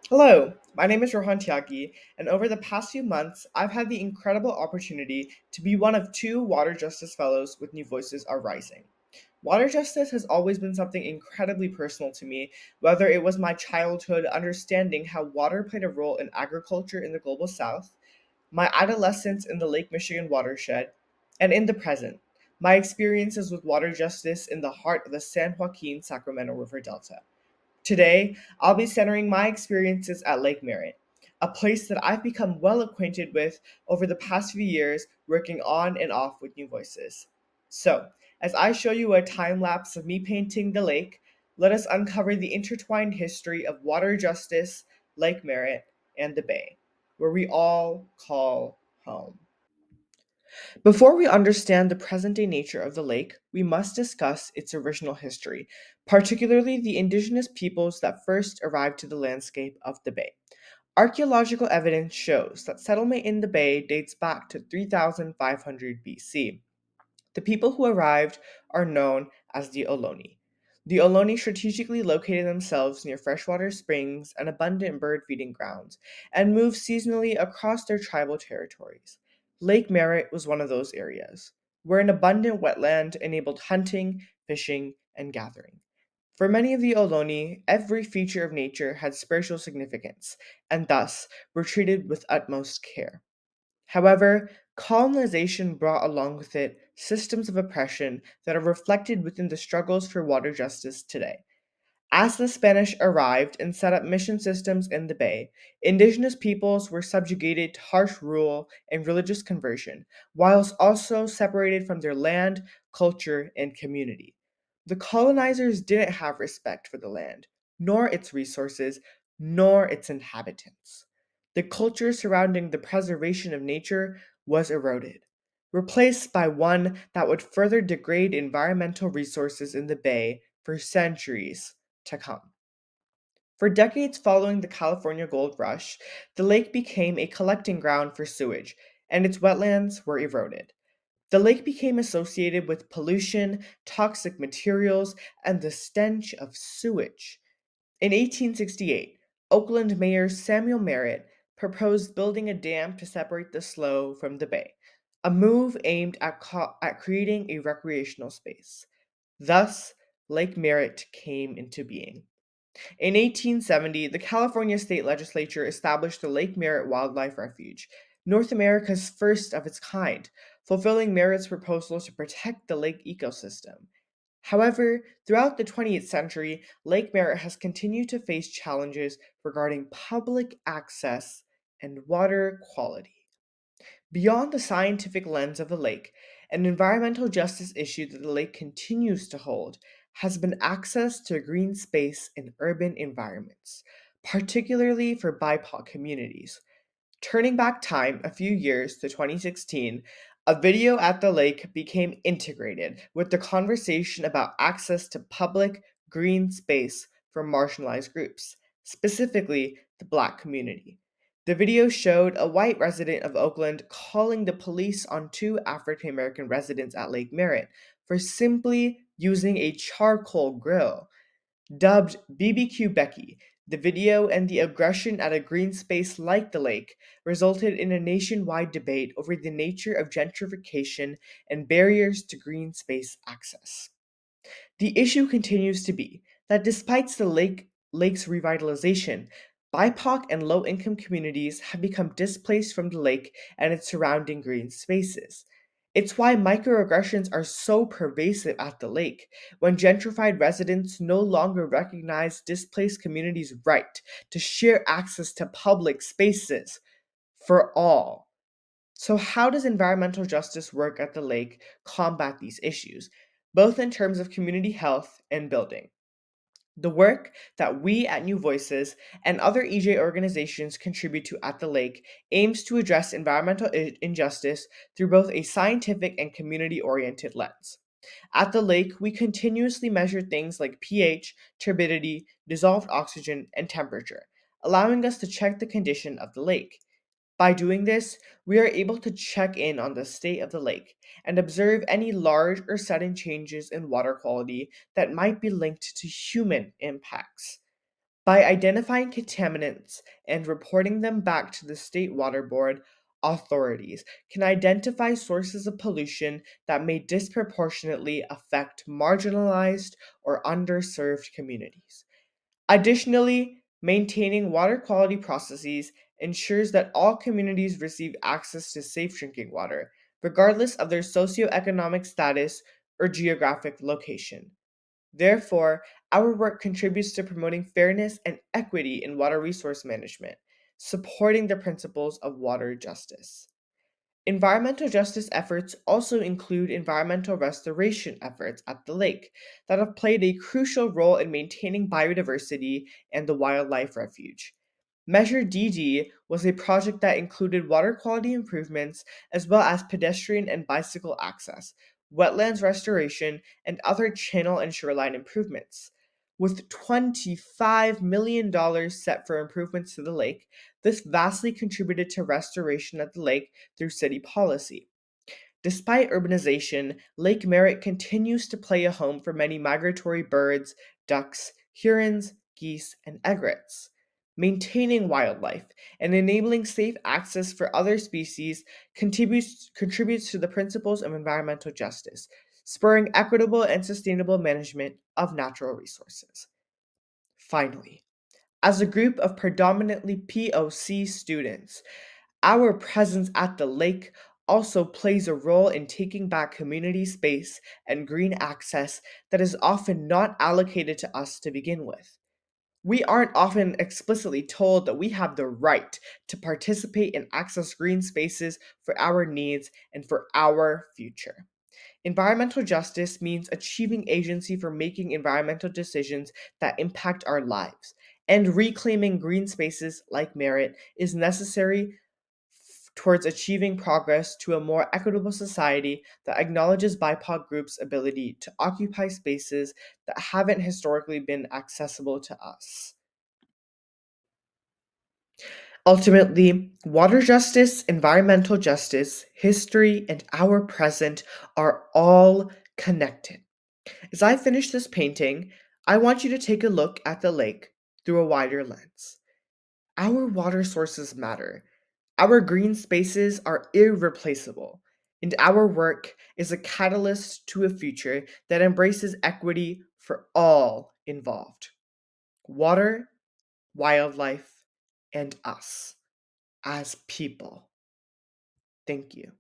Hello, my name is Rohan, and over the past few months, I've had the incredible opportunity to be one of two Water Justice Fellows with New Voices Are Rising. Water justice has always been something incredibly personal to me, whether it was my childhood understanding how water played a role in agriculture in the global south, my adolescence in the Lake Michigan watershed, and in the present, my experiences with water justice in the heart of the San Joaquin Sacramento River Delta. Today, I'll be centering my experiences at Lake Merritt, a place that I've become well acquainted with over the past few years working on and off with New Voices. So, as I show you a time lapse of me painting the lake, let us uncover the intertwined history of water justice, Lake Merritt, and the Bay, where we all call home. Before we understand the present day nature of the lake, we must discuss its original history, particularly the indigenous peoples that first arrived to the landscape of the bay. Archaeological evidence shows that settlement in the bay dates back to 3500 BC. The people who arrived are known as the Ohlone. The Ohlone strategically located themselves near freshwater springs and abundant bird feeding grounds, and moved seasonally across their tribal territories. Lake Merritt was one of those areas, where an abundant wetland enabled hunting, fishing, and gathering. For many of the Ohlone, every feature of nature had spiritual significance, and thus were treated with utmost care. However, colonization brought along with it systems of oppression that are reflected within the struggles for water justice today. As the Spanish arrived and set up mission systems in the Bay, indigenous peoples were subjugated to harsh rule and religious conversion, whilst also separated from their land, culture, and community. The colonizers didn't have respect for the land, nor its resources, nor its inhabitants. The culture surrounding the preservation of nature was eroded, replaced by one that would further degrade environmental resources in the Bay for centuries to come. For decades following the California gold rush, the lake became a collecting ground for sewage, and its wetlands were eroded. The lake became associated with pollution, toxic materials, and the stench of sewage. In 1868, Oakland Mayor Samuel Merritt proposed building a dam to separate the slough from the bay, a move aimed at creating a recreational space. Thus, Lake Merritt came into being. In 1870, the California state legislature established the Lake Merritt Wildlife Refuge, North America's first of its kind, fulfilling Merritt's proposal to protect the lake ecosystem. However, throughout the 20th century, Lake Merritt has continued to face challenges regarding public access and water quality. Beyond the scientific lens of the lake, an environmental justice issue that the lake continues to hold has been access to green space in urban environments, particularly for BIPOC communities. Turning back time a few years to 2016, a video at the lake became integrated with the conversation about access to public green space for marginalized groups, specifically the Black community. The video showed a white resident of Oakland calling the police on two African American residents at Lake Merritt for simply using a charcoal grill. Dubbed BBQ Becky, the video and the aggression at a green space like the lake resulted in a nationwide debate over the nature of gentrification and barriers to green space access. The issue continues to be that despite the lake's revitalization, BIPOC and low-income communities have become displaced from the lake and its surrounding green spaces. It's why microaggressions are so pervasive at the lake, when gentrified residents no longer recognize displaced communities' right to share access to public spaces for all. So, how does environmental justice work at the lake combat these issues, both in terms of community health and building? The work that we at New Voices and other EJ organizations contribute to at the lake aims to address environmental injustice through both a scientific and community oriented lens. At the lake, we continuously measure things like pH, turbidity, dissolved oxygen, and temperature, allowing us to check the condition of the lake. By doing this, we are able to check in on the state of the lake and observe any large or sudden changes in water quality that might be linked to human impacts. By identifying contaminants and reporting them back to the State Water Board, authorities can identify sources of pollution that may disproportionately affect marginalized or underserved communities. Additionally, maintaining water quality processes ensures that all communities receive access to safe drinking water, regardless of their socioeconomic status or geographic location. Therefore, our work contributes to promoting fairness and equity in water resource management, supporting the principles of water justice. Environmental justice efforts also include environmental restoration efforts at the lake that have played a crucial role in maintaining biodiversity and the wildlife refuge. Measure DD was a project that included water quality improvements as well as pedestrian and bicycle access, wetlands restoration, and other channel and shoreline improvements. With $25 million set for improvements to the lake, this vastly contributed to restoration at the lake through city policy. Despite urbanization, Lake Merritt continues to play a home for many migratory birds, ducks, herons, geese, and egrets. Maintaining wildlife and enabling safe access for other species contributes to the principles of environmental justice, spurring equitable and sustainable management of natural resources. Finally, as a group of predominantly POC students, our presence at the lake also plays a role in taking back community space and green access that is often not allocated to us to begin with. We aren't often explicitly told that we have the right to participate and access green spaces for our needs and for our future. Environmental justice means achieving agency for making environmental decisions that impact our lives, and reclaiming green spaces like Merit is necessary towards achieving progress to a more equitable society that acknowledges BIPOC groups' ability to occupy spaces that haven't historically been accessible to us. Ultimately, water justice, environmental justice, history, and our present are all connected. As I finish this painting, I want you to take a look at the lake through a wider lens. Our water sources matter. Our green spaces are irreplaceable, and our work is a catalyst to a future that embraces equity for all involved: water, wildlife, and us as people. Thank you.